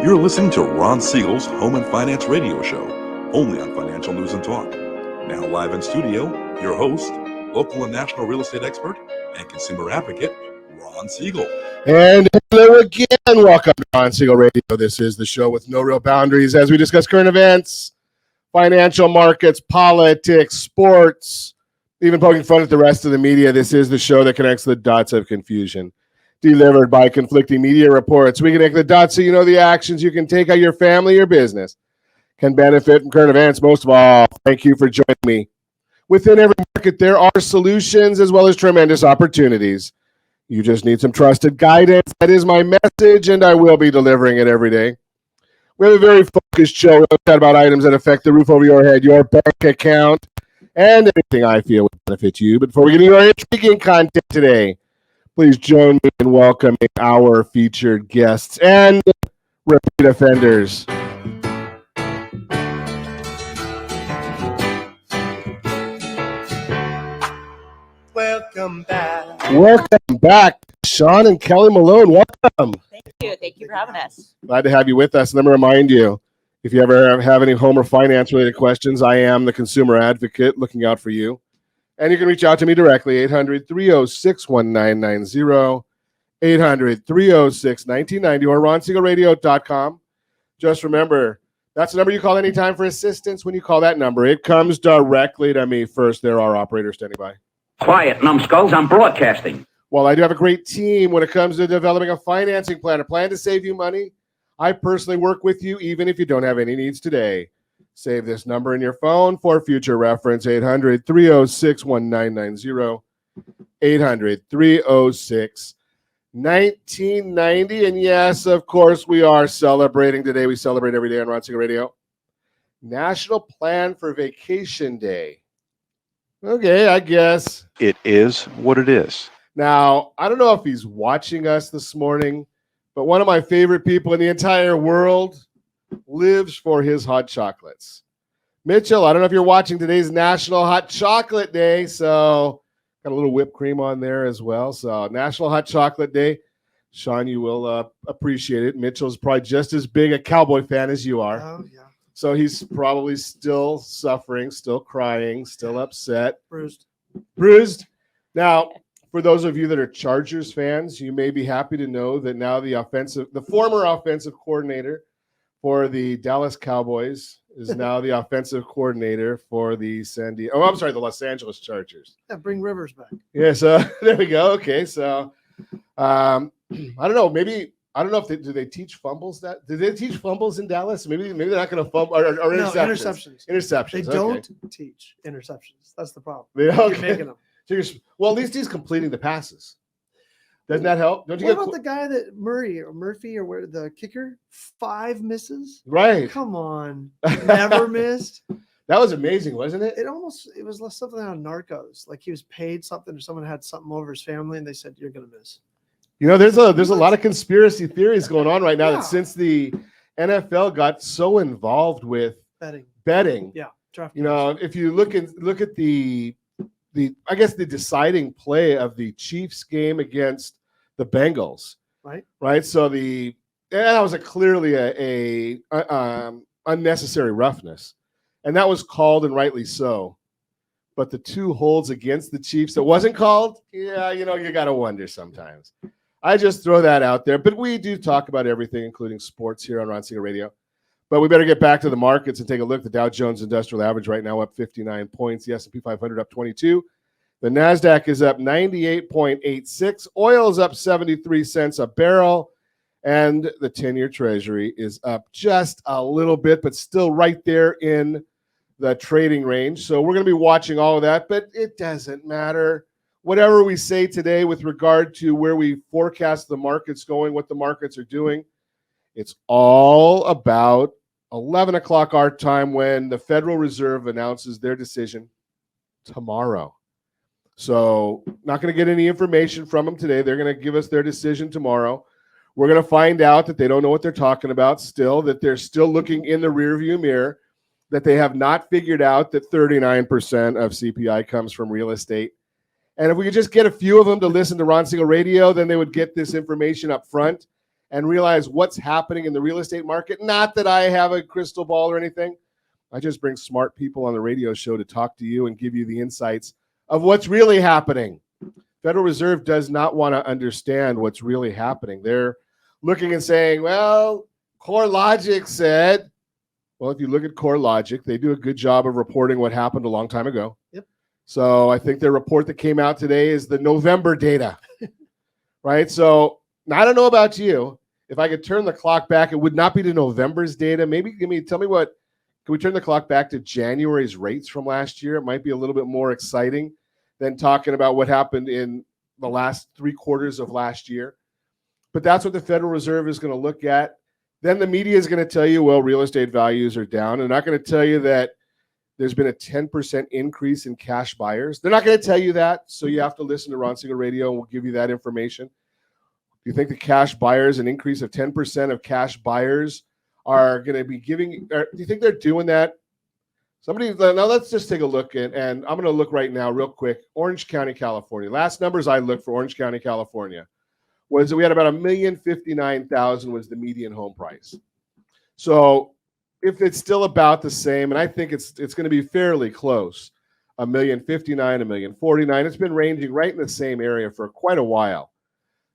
You're listening to Ron Siegel's Home and Finance Radio Show, only on Financial News and Talk. Now live in studio, your host, local and national real estate expert and consumer advocate, Ron Siegel. And hello again. Welcome to Ron Siegel Radio. This is the show with no real boundaries as we discuss current events, financial markets, politics, sports, even poking fun at the rest of the media. This is the show that connects the dots of confusion. Delivered by conflicting media reports. We connect the dots so you know the actions you can take on your family or business can benefit from current events. Most of all, thank you for joining me. Within every market, there are solutions as well as tremendous opportunities. You just need some trusted guidance. That is my message, and I will be delivering it every day. We have a very focused show. We'll chat about items that affect the roof over your head, your bank account, and anything I feel would benefit you. But before we get into our intriguing content today, please join me in welcoming our featured guests and repeat offenders. Welcome back. Welcome back, Sean and Kellee Malone. Welcome. Thank you. Thank you for having us. Glad to have you with us. Let me remind you, if you ever have any home or finance related questions, I am the consumer advocate looking out for you. And you can reach out to me directly, 800-306-1990, 800-306-1990, or ronsiegelradio.com. Just remember, that's the number you call anytime for assistance. When you call that number, it comes directly to me first. There are operators standing by. Quiet, numbskulls, I'm broadcasting. Well, I do have a great team when it comes to developing a financing plan, a plan to save you money. I personally work with you even if you don't have any needs today. Save this number in your phone for future reference, 800-306-1990, 800-306-1990. And yes, of course, we are celebrating today. We celebrate every day on Ron Siegel Radio. National Plan for Vacation Day. Okay, I guess. It is what it is. Now, I don't know if he's watching us this morning, but one of my favorite people in the entire world lives for his hot chocolates. Mitchell, I don't know if you're watching today's National Hot Chocolate Day, so got a little whipped cream on there as well. So National Hot Chocolate Day. Sean, you will appreciate it. Mitchell's probably just as big a Cowboy fan as you are. Oh, yeah. So he's probably still suffering, still crying, still upset. Bruised. Now, for those of you that are Chargers fans, you may be happy to know that now the former offensive coordinator for the Dallas Cowboys is now the offensive coordinator for the the Los Angeles Chargers. Yeah, bring Rivers back. Yeah, so there we go. Okay, so I don't know. Maybe I don't know if do they teach fumbles do they teach fumbles in Dallas? Maybe they're not going to fumble or interceptions. No, interceptions. They don't teach interceptions. That's the problem. They keep making them. Well, at least he's completing the passes. Doesn't that help? Don't you what about the guy that Murphy or where the kicker? 5 misses? Right. Come on. Never missed. That was amazing, wasn't it? It was something on Narcos. Like he was paid something or someone had something over his family and they said, you're going to miss. You know, there's a lot of conspiracy theories going on right now that since the NFL got so involved with betting. Yeah. You know, if you look at the I guess the deciding play of the Chiefs game against the Bengals, right. So that was clearly a unnecessary roughness, and that was called, and rightly so. But the 2 holds against the Chiefs that wasn't called, yeah, you know, you got to wonder sometimes. I just throw that out there, but we do talk about everything, including sports, here on Ron Siegel Radio. But we better get back to the markets and take a look. The Dow Jones Industrial Average right now up 59 points. The S&P 500 up 22. The NASDAQ is up 98.86. Oil is up 73 cents a barrel. And the 10-year Treasury is up just a little bit, but still right there in the trading range. So we're going to be watching all of that, but it doesn't matter. Whatever we say today with regard to where we forecast the markets going, what the markets are doing, it's all about 11 o'clock our time when the Federal Reserve announces their decision tomorrow. So not going to get any information from them today. They're going to give us their decision tomorrow. We're going to find out that they don't know what they're talking about still, that they're still looking in the rearview mirror, that they have not figured out that 39% of CPI comes from real estate. And if we could just get a few of them to listen to Ron Siegel Radio, then they would get this information up front and realize what's happening in the real estate market. Not that I have a crystal ball or anything. I just bring smart people on the radio show to talk to you and give you the insights of what's really happening. Federal Reserve does not want to understand what's really happening. They're looking and saying, well, CoreLogic said, well, if you look at CoreLogic, they do a good job of reporting what happened a long time ago. Yep. So I think their report that came out today is the November data, right? So I don't know about you. If I could turn the clock back, it would not be to November's data. Maybe tell me what, can we turn the clock back to January's rates from last year? It might be a little bit more exciting than talking about what happened in the last 3 quarters of last year. But that's what the Federal Reserve is going to look at. Then the media is going to tell you, well, real estate values are down. They're not going to tell you that there's been a 10% increase in cash buyers. They're not going to tell you that. So you have to listen to Ron Siegel Radio, and we'll give you that information. Do you think the cash buyers, an increase of 10% of cash buyers are going to be giving, do you think they're doing that? Now let's just take a look and I'm going to look right now real quick. Orange County, California. Last numbers I looked for Orange County, California was that we had about 1,059,000 was the median home price. So if it's still about the same, and I think it's going to be fairly close, 1,059,000, 1,049,000. It's been ranging right in the same area for quite a while.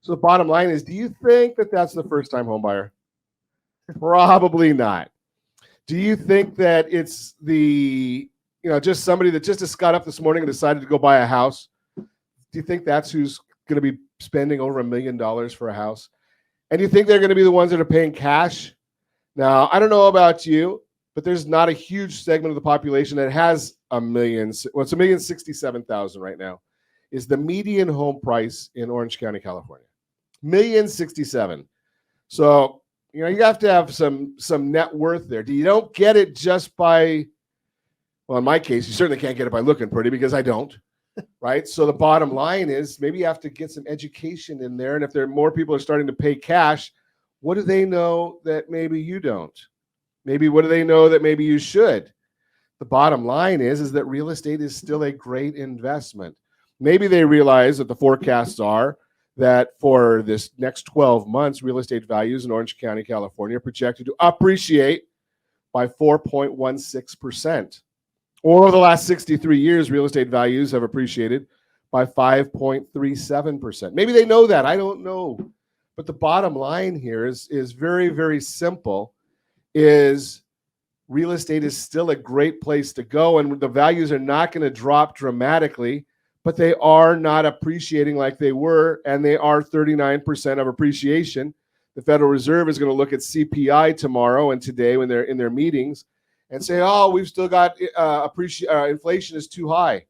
So the bottom line is, do you think that that's the first-time home buyer? Probably not. Do you think that it's just somebody that just got up this morning and decided to go buy a house? Do you think that's who's going to be spending over $1 million for a house? And you think they're going to be the ones that are paying cash? Now, I don't know about you, but there's not a huge segment of the population that has $1 million. Well, it's 1,067,000 right now is the median home price in Orange County, California. 1,067,000. So, you have to have some net worth there. You don't get it just by, well, in my case, you certainly can't get it by looking pretty because I don't, right? So the bottom line is maybe you have to get some education in there. And if there are more people are starting to pay cash, what do they know that maybe you don't? Maybe what do they know that maybe you should? The bottom line is that real estate is still a great investment. Maybe they realize that the forecasts are that for this next 12 months, real estate values in Orange County, California are projected to appreciate by 4.16%. Or over the last 63 years, real estate values have appreciated by 5.37%. Maybe they know that. I don't know. But the bottom line here is very, very simple, is real estate is still a great place to go, and the values are not going to drop dramatically, but they are not appreciating like they were, and they are 39% of appreciation. The Federal Reserve is going to look at CPI tomorrow and today when they're in their meetings and say, oh, we've still got inflation is too high.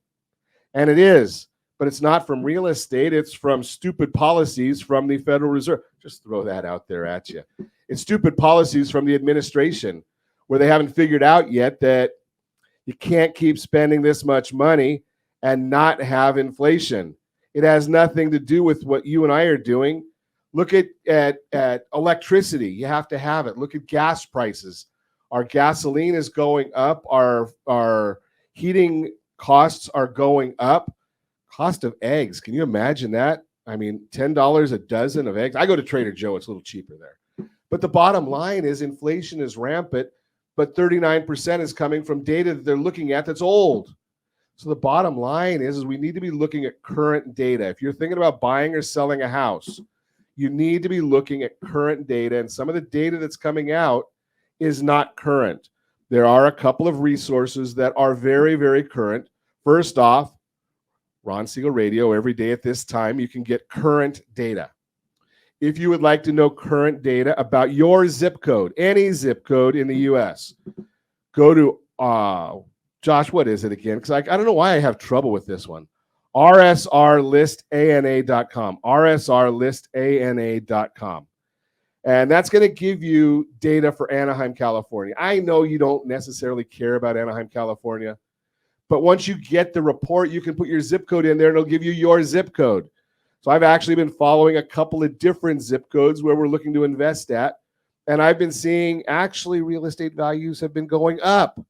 And it is, but it's not from real estate. It's from stupid policies from the Federal Reserve. Just throw that out there at you. It's stupid policies from the administration where they haven't figured out yet that you can't keep spending this much money and not have inflation. It has nothing to do with what you and I are doing. Look at electricity. You have to have it. Look at gas prices. Our gasoline is going up. Our heating costs are going up. Cost of eggs. Can you imagine that? I mean, $10 a dozen of eggs. I go to Trader Joe. It's a little cheaper there. But the bottom line is inflation is rampant, but 39% is coming from data that they're looking at that's old. So the bottom line is we need to be looking at current data. If you're thinking about buying or selling a house, you need to be looking at current data, and some of the data that's coming out is not current. There are a couple of resources that are very, very current. First off, Ron Siegel Radio, every day at this time, you can get current data. If you would like to know current data about your zip code, any zip code in the U.S., go to Josh, what is it again? Because I don't know why I have trouble with this one. rsrlistana.com. rsrlistana.com. And that's going to give you data for Anaheim, California. I know you don't necessarily care about Anaheim, California, but once you get the report, you can put your zip code in there and it'll give you your zip code. So I've actually been following a couple of different zip codes where we're looking to invest at, and I've been seeing actually real estate values have been going up.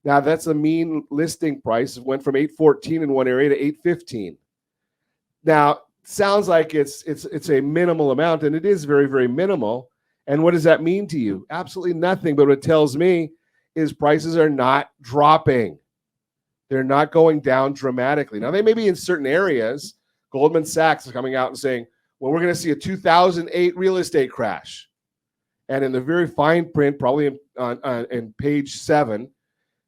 Now, that's the mean listing price. It went from $814 in one area to $815. Now, sounds like it's a minimal amount, and it is very, very minimal. And what does that mean to you? Absolutely nothing. But what it tells me is prices are not dropping. They're not going down dramatically. Now, they may be in certain areas. Goldman Sachs is coming out and saying, well, we're going to see a 2008 real estate crash. And in the very fine print, probably in page 7,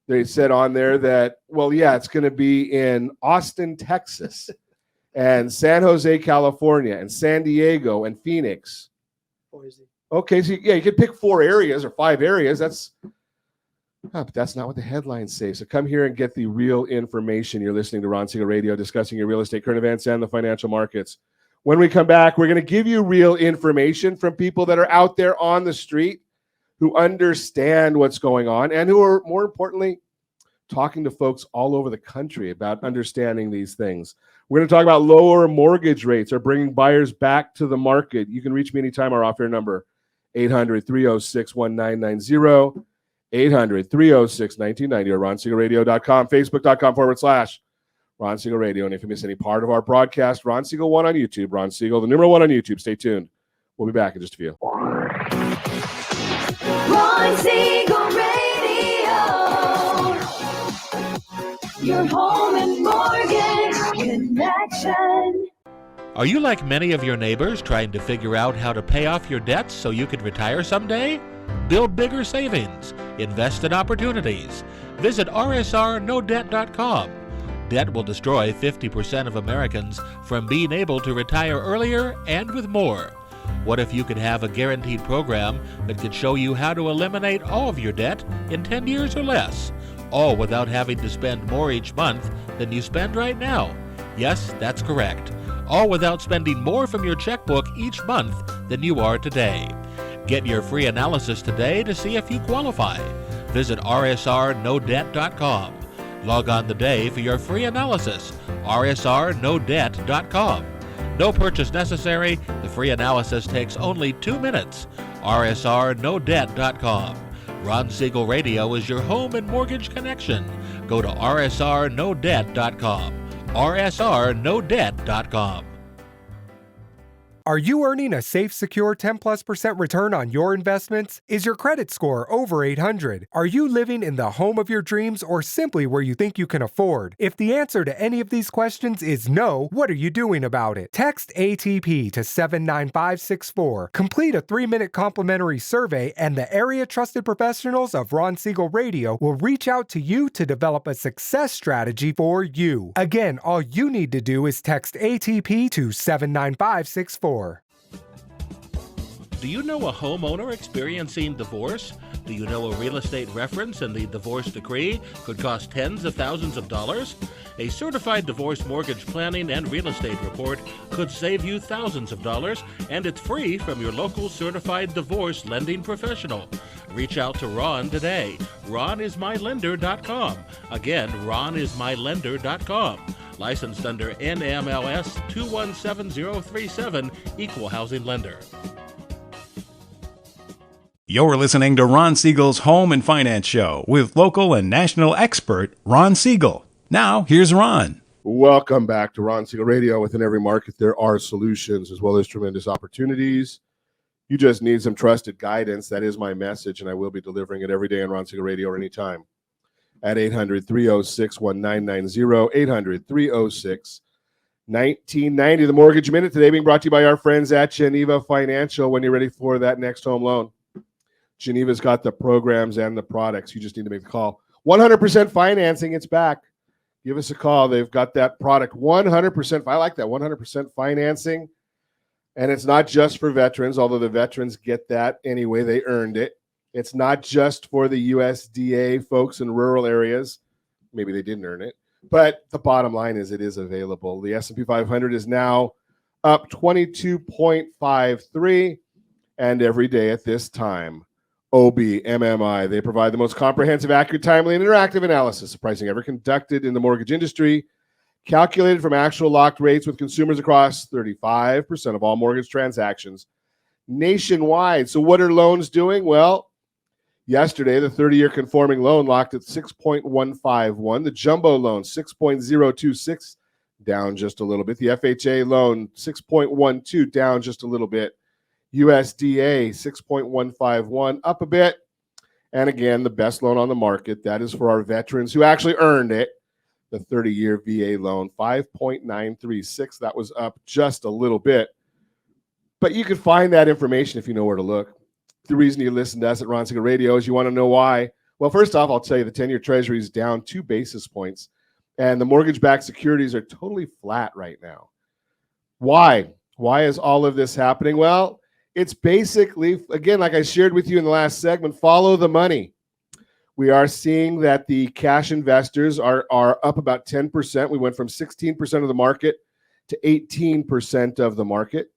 they said on there that, well, yeah, it's going to be in Austin, Texas, and San Jose, California, and San Diego, and Phoenix. Boise. Okay, so yeah, you could pick 4 areas or 5 areas. But that's not what the headlines say. So come here and get the real information. You're listening to Ron Siegel Radio, discussing your real estate, current events, and the financial markets. When we come back, we're going to give you real information from people that are out there on the street who understand what's going on and who are, more importantly, talking to folks all over the country about understanding these things. We're going to talk about lower mortgage rates are bringing buyers back to the market. You can reach me anytime. Our off-air number, 800-306-1990, 800-306-1990, or RonSiegelRadio.com, Facebook.com/Ron Siegel Radio. And if you miss any part of our broadcast, Ron Siegel 1 on YouTube. Ron Siegel, the number 1 on YouTube. Stay tuned. We'll be back in just a few. Ron Siegel Radio, your home and mortgage connection. Are you like many of your neighbors trying to figure out how to pay off your debts so you can retire someday? Build bigger savings. Invest in opportunities. Visit rsrnodebt.com. Debt will destroy 50% of Americans from being able to retire earlier and with more. What if you could have a guaranteed program that could show you how to eliminate all of your debt in 10 years or less, all without having to spend more each month than you spend right now? Yes, that's correct. All without spending more from your checkbook each month than you are today. Get your free analysis today to see if you qualify. Visit rsrnodebt.com. Log on today for your free analysis, rsrnodebt.com. No purchase necessary. The free analysis takes only 2 minutes. rsrnodebt.com. Ron Siegel Radio is your home and mortgage connection. Go to rsrnodebt.com. rsrnodebt.com. Are you earning a safe, secure 10+% return on your investments? Is your credit score over 800? Are you living in the home of your dreams or simply where you think you can afford? If the answer to any of these questions is no, what are you doing about it? Text ATP to 79564. Complete a 3-minute complimentary survey and the area trusted professionals of Ron Siegel Radio will reach out to you to develop a success strategy for you. Again, all you need to do is text ATP to 79564. Do you know a homeowner experiencing divorce? Do you know a real estate reference and the divorce decree could cost tens of thousands of dollars? A certified divorce mortgage planning and real estate report could save you thousands of dollars, and it's free from your local certified divorce lending professional. Reach out to Ron today. RonIsMyLender.com. Again, RonIsMyLender.com. Licensed under NMLS 217037, Equal Housing Lender. You're listening to Ron Siegel's Home and Finance Show with local and national expert Ron Siegel. Now, here's Ron. Welcome back to Ron Siegel Radio. Within every market, there are solutions as well as tremendous opportunities. You just need some trusted guidance. That is my message, and I will be delivering it every day on Ron Siegel Radio or anytime at 800-306-1990, 800-306-1990. The Mortgage Minute today being brought to you by our friends at Geneva Financial. When you're ready for that next home loan, Geneva's got the programs and the products. You just need to make the call. 100% financing, it's back. Give us a call. They've got that product 100%. I like that 100% financing. And it's not just for veterans, although the veterans get that anyway. They earned it. It's not just for the USDA folks in rural areas. Maybe they didn't earn it. But the bottom line is it is available. The S&P 500 is now up 22.53. And every day at this time, OB, MMI, they provide the most comprehensive, accurate, timely, and interactive analysis of pricing ever conducted in the mortgage industry, calculated from actual locked rates with consumers across 35% of all mortgage transactions nationwide. So what are loans doing? Well, yesterday, the 30-year conforming loan locked at 6.151. The jumbo loan, 6.026. down just a little bit. The FHA loan, 6.12, down just a little bit. USDA, 6.151, up a bit. And again, the best loan on the market, that is for our veterans who actually earned it. The 30-year VA loan, 5.936. That was up just a little bit. But you can find that information if you know where to look. The reason you listen to us at Ron Siegel Radio is you want to know why. Well, first off, I'll tell you the 10-year Treasury is down 2 basis points, and the mortgage-backed securities are totally flat right now. Why? Why is all of this happening? Well, it's basically, again, like I shared with you in the last segment, follow the money. We are seeing that the cash investors are up about 10%. We went from 16% of the market to 18% of the market.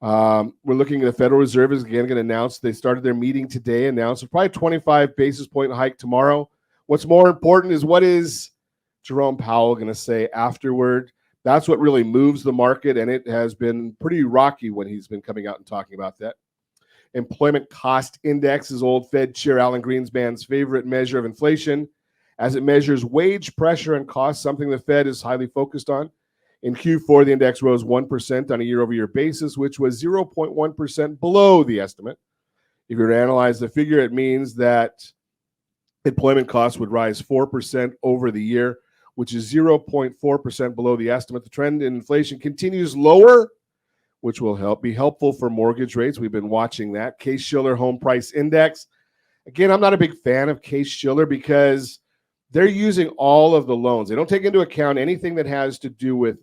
We're looking at the Federal Reserve is again going to announce, they started their meeting today, announced probably a 25 basis point hike tomorrow. What's more important is what is Jerome Powell going to say afterward? That's what really moves the market, and it has been pretty rocky when he's been coming out and talking about that. Employment cost index is old Fed Chair Alan Greenspan's favorite measure of inflation, as it measures wage pressure and costs, something the Fed is highly focused on. In Q4, the index rose 1% on a year-over-year basis, which was 0.1% below the estimate. If you were to analyze the figure, it means that employment costs would rise 4% over the year, which is 0.4% below the estimate. The trend in inflation continues lower, which will be helpful for mortgage rates. We've been watching that. Case-Shiller Home Price Index. Again, I'm not a big fan of Case-Shiller because they're using all of the loans. They don't take into account anything that has to do with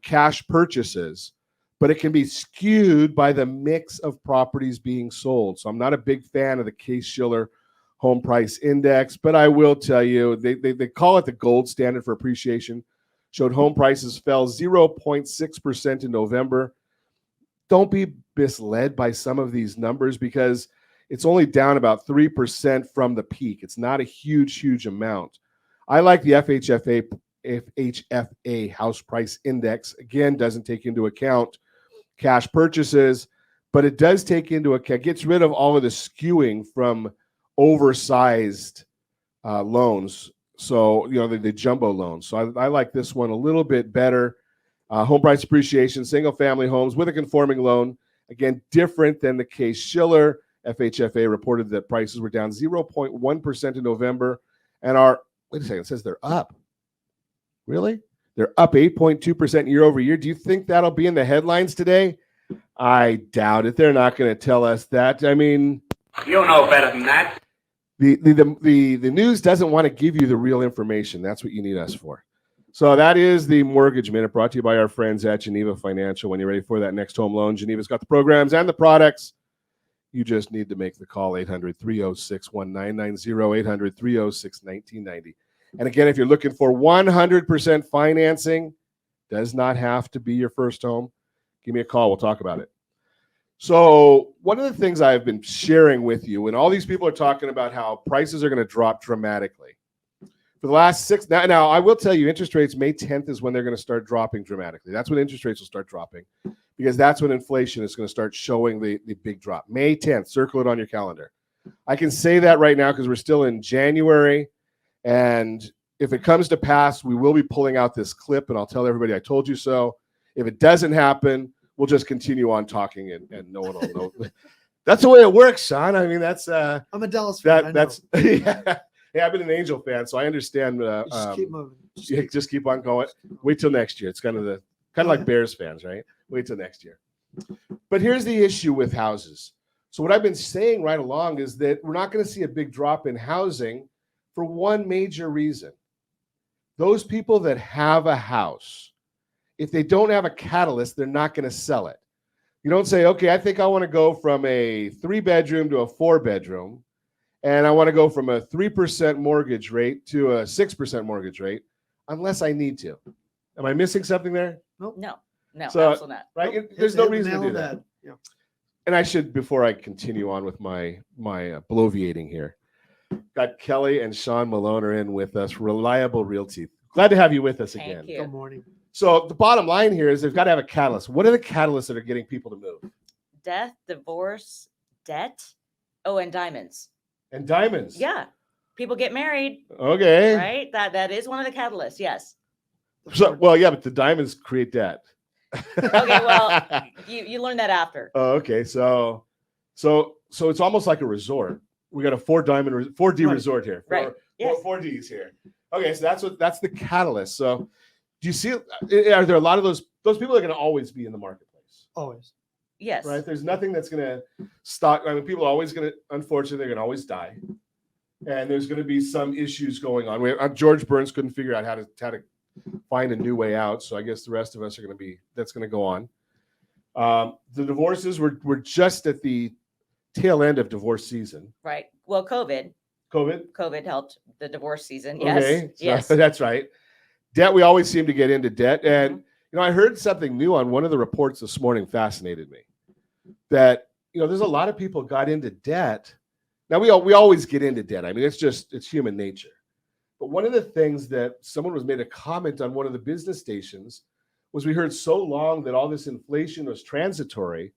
cash purchases, but it can be skewed by the mix of properties being sold. So I'm not a big fan of the Case-Shiller Home Price Index, but I will tell you, they call it the gold standard for appreciation. Showed home prices fell 0.6% in November. Don't be misled by some of these numbers because it's only down about 3% from the peak. It's not a huge amount. I like the FHFA House Price Index. Again, doesn't take into account cash purchases, but it does take into account, gets rid of all of the skewing from oversized loans. So, the jumbo loans. So I like this one a little bit better. Home price appreciation, single family homes with a conforming loan. Again, different than the Case-Shiller. FHFA reported that prices were down 0.1% in November and wait a second, it says they're up. Really? They're up 8.2% year over year. Do you think that'll be in the headlines today? I doubt it. They're not going to tell us that. I mean, You know better than that. The news doesn't want to give you the real information. That's what you need us for. So that is the Mortgage Minute, brought to you by our friends at Geneva Financial. When you're ready for that next home loan, Geneva's got the programs and the products. You just need to make the call, 800-306-1990, 800-306-1990. And again, if you're looking for 100% financing, does not have to be your first home, give me a call. We'll talk about it. So one of the things I've been sharing with you, and all these people are talking about how prices are going to drop dramatically. For the last now I will tell you, interest rates, May 10th is when they're going to start dropping dramatically. That's when interest rates will start dropping because that's when inflation is going to start showing the big drop. May 10th, circle it on your calendar. I can say that right now because we're still in January. And if it comes to pass, we will be pulling out this clip and I'll tell everybody I told you so. If it doesn't happen, we'll just continue on talking and no one will know. That's the way it works, Sean. I mean, that's I'm a Dallas fan. That's yeah. Hey, I've been an Angel fan, so I understand. Just keep moving. Just keep on going. Wait till next year. It's kind of like Bears fans, right? Wait till next year. But here's the issue with houses. So what I've been saying right along is that we're not going to see a big drop in housing for one major reason. Those people that have a house, if they don't have a catalyst, they're not going to sell it. You don't say, okay, I think I want to go from a 3-bedroom to a 4-bedroom, and I want to go from a 3% mortgage rate to a 6% mortgage rate, unless I need to. Am I missing something there? Nope. No, So, absolutely not. Right? Nope. There's no reason to do Nailed that. Yeah. And I should, before I continue on with my bloviating here, got Kellee and Sean Malone are in with us, Reliable Realty. Glad to have you with us again. Thank you. Good morning. So the bottom line here is they've got to have a catalyst. What are the catalysts that are getting people to move? Death, divorce, debt. Oh, and diamonds. And diamonds. Yeah. People get married, Okay. right? That is one of the catalysts. Yes. So, well, yeah, but the diamonds create debt. Okay, well, you learned that after. Oh, okay. So it's almost like a resort. We got a 4D Right. resort here. Right. Yes. 4Ds here. Okay, so that's the catalyst. So do you see? Are there a lot of those people are going to always be in the marketplace? Always. Yes. Right. There's nothing that's going to stop. I mean, people are always going to. Unfortunately, they're going to always die, and there's going to be some issues going on. George Burns couldn't figure out how to find a new way out. So I guess the rest of us are going to be. That's going to go on. The divorces we're just at the tail end of divorce season. Right. Well, COVID helped the divorce season. Yes. Okay. Yes. So that's right. Debt. We always seem to get into debt, and I heard something new on one of the reports this morning. Fascinated me. That there's a lot of people got into debt. Now we always get into debt. I mean, it's human nature. But one of the things that someone was made a comment on one of the business stations was we heard so long that all this inflation was transitory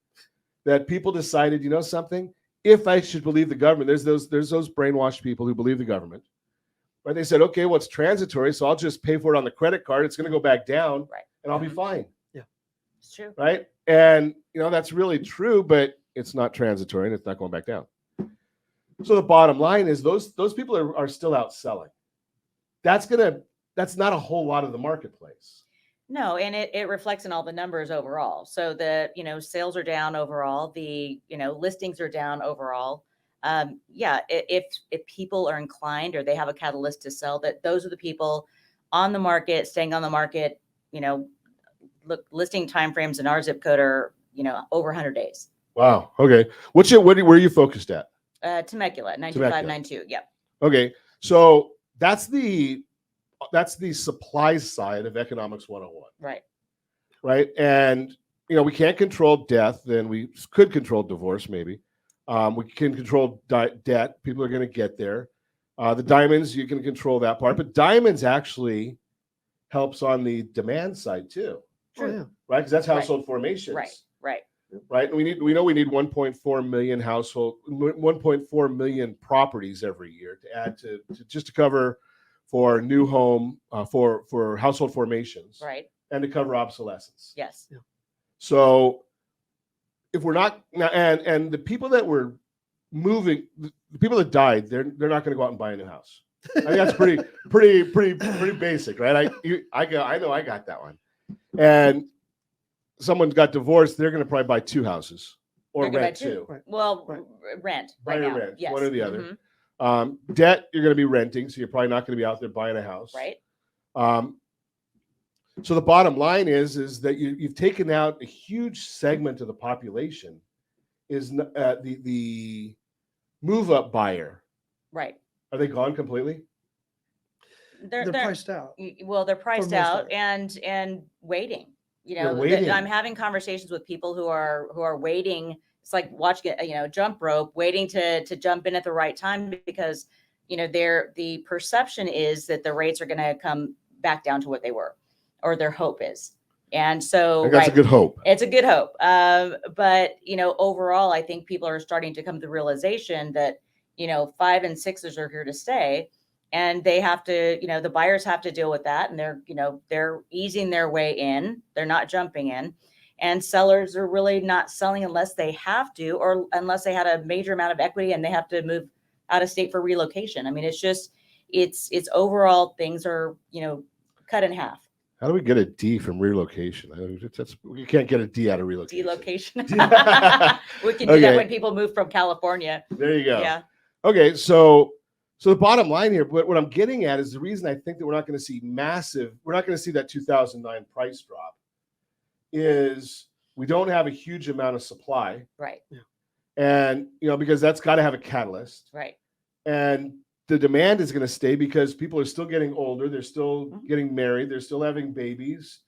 that people decided, something, if I should believe the government, there's those brainwashed people who believe the government, right? They said, okay, well, it's transitory, so I'll just pay for it on the credit card. It's going to go back down, right, and I'll be fine. Yeah, it's true, right? And that's really true, but it's not transitory and it's not going back down. So the bottom line is those people are still out selling. That's not a whole lot of the marketplace. No, and it reflects in all the numbers overall. So the sales are down overall. The listings are down overall. If people are inclined or they have a catalyst to sell, that those are the people on the market, staying on the market. Look, listing timeframes in our zip code are over 100 days. Wow. Okay. Where are you focused at? Temecula, 9592. Yep. Okay. So that's the supply side of economics 101. Right. Right. And we can't control death, then we could control divorce, maybe. We can control debt. People are going to get there. The diamonds, you can control that part, but diamonds actually helps on the demand side too. Oh, yeah. Right. Because that's household formations. Right. And we need 1.4 million 1.4 million properties every year to add to just to cover for new home, for household formations, right, and to cover obsolescence. Yes. Yeah. So if we're not and the people that were moving, the people that died, they're not going to go out and buy a new house. I think that's pretty basic, right? I know I got that one. And someone got divorced, they're going to probably buy two houses or rent two. Right. Well, Right. rent. Buy right or now. rent, Yes. one or the other. Mhm. Debt, you're going to be renting, so you're probably not going to be out there buying a house. Right. So the bottom line is that you've taken out a huge segment of the population is the move-up buyer. Right. Are they gone completely? They're priced out. Well, they're priced most out of it. and waiting. They're waiting. I'm having conversations with people who are waiting. It's like watching jump rope, waiting to jump in at the right time because the perception is that the rates are going to come back down to what they were, or their hope is. And so That's a good hope. It's a good hope. But overall, I think people are starting to come to the realization that 5 and 6s are here to stay. And they have to, the buyers have to deal with that. And they're easing their way in. They're not jumping in. And sellers are really not selling unless they have to, or unless they had a major amount of equity and they have to move out of state for relocation. I mean, it's overall things are, cut in half. How do we get a D from relocation? You can't get a D out of relocation. Delocation. We can do that when people move from California. There you go. Yeah. Okay, so the bottom line here, what I'm getting at is the reason I think that we're not going to see that 2009 price drop is we don't have a huge amount of supply. Right. And, because that's got to have a catalyst. Right. And the demand is going to stay because people are still getting older. They're still getting married. They're still having babies.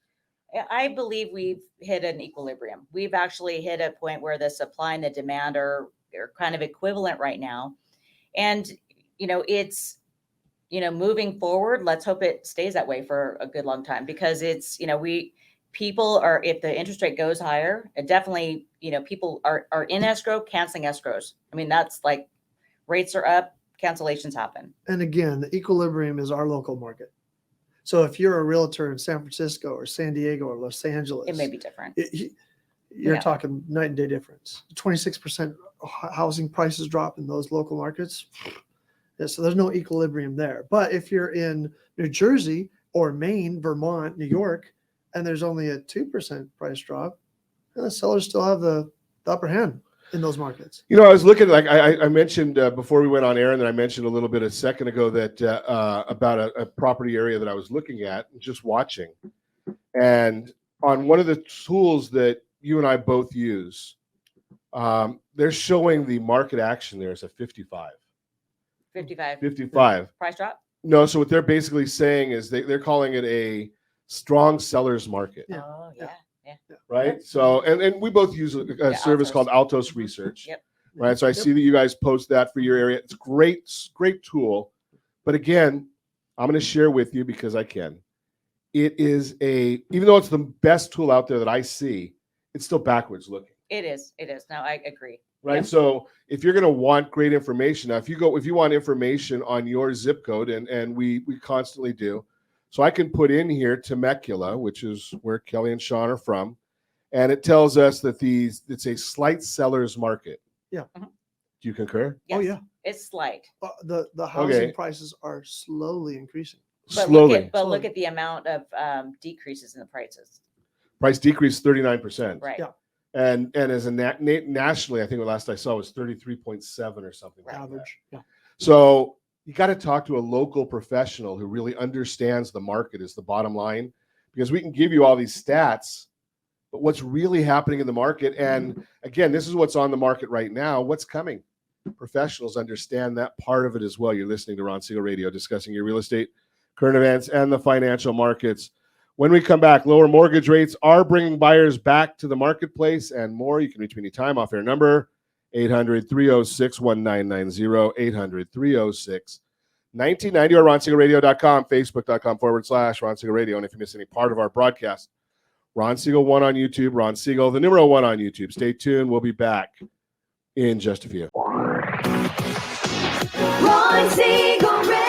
I believe we've hit an equilibrium. We've actually hit a point where the supply and the demand are kind of equivalent right now. And, it's, moving forward, let's hope it stays that way for a good long time because it's, people are, if the interest rate goes higher, it definitely, people are in escrow, canceling escrows. I mean, that's like rates are up, cancellations happen. And again, the equilibrium is our local market. So if you're a realtor in San Francisco or San Diego or Los Angeles, It may be different. You're Yeah. talking night and day difference. 26% housing prices drop in those local markets. Yeah, so there's no equilibrium there. But if you're in New Jersey or Maine, Vermont, New York, and there's only a 2% price drop, the sellers still have the upper hand in those markets. You know, I was looking, like I mentioned before we went on air, and then I mentioned a little bit a second ago that about a property area that I was looking at, just watching. And on one of the tools that you and I both use, they're showing the market action there is a 55. 55. Price drop? No, so what they're basically saying is they're calling it a strong seller's market. Yeah. Oh, yeah. Right. So, and we both use a service Altos. called Altos Research. Yep. Right. So I see that you guys post that for your area. It's great tool. But again, I'm going to share with you because I can. It is even though it's the best tool out there that I see, it's still backwards looking. It is. No, I agree. Right. Yep. So if you're going to want great information, now if you want information on your zip code, and we constantly do, so I can put in here Temecula, which is where Kellee and Sean are from, and it tells us that it's a slight seller's market. Yeah. Do you concur? Yes. Oh, yeah. It's slight. The housing Okay. prices are slowly increasing. But Slowly. look at the amount of decreases in the prices. Price decreased 39%. Right. Yeah. And as a nationally, I think the last I saw was 33.7 or something like that. Average. Yeah. So you got to talk to a local professional who really understands the market is the bottom line, because we can give you all these stats, but what's really happening in the market, and again, this is what's on the market right now, what's coming. Professionals understand that part of it as well. You're listening to Ron Siegel Radio, discussing your real estate, current events, and the financial markets. When we come back, lower mortgage rates are bringing buyers back to the marketplace and more. You can reach me anytime off air number 800-306-1990, 800-306-1990, or RonSiegelRadio.com, Facebook.com/Ron Siegel Radio. And if you miss any part of our broadcast, Ron Siegel 1 on YouTube, Ron Siegel, the numero 1 on YouTube. Stay tuned. We'll be back in just a few. Ron Siegel Radio.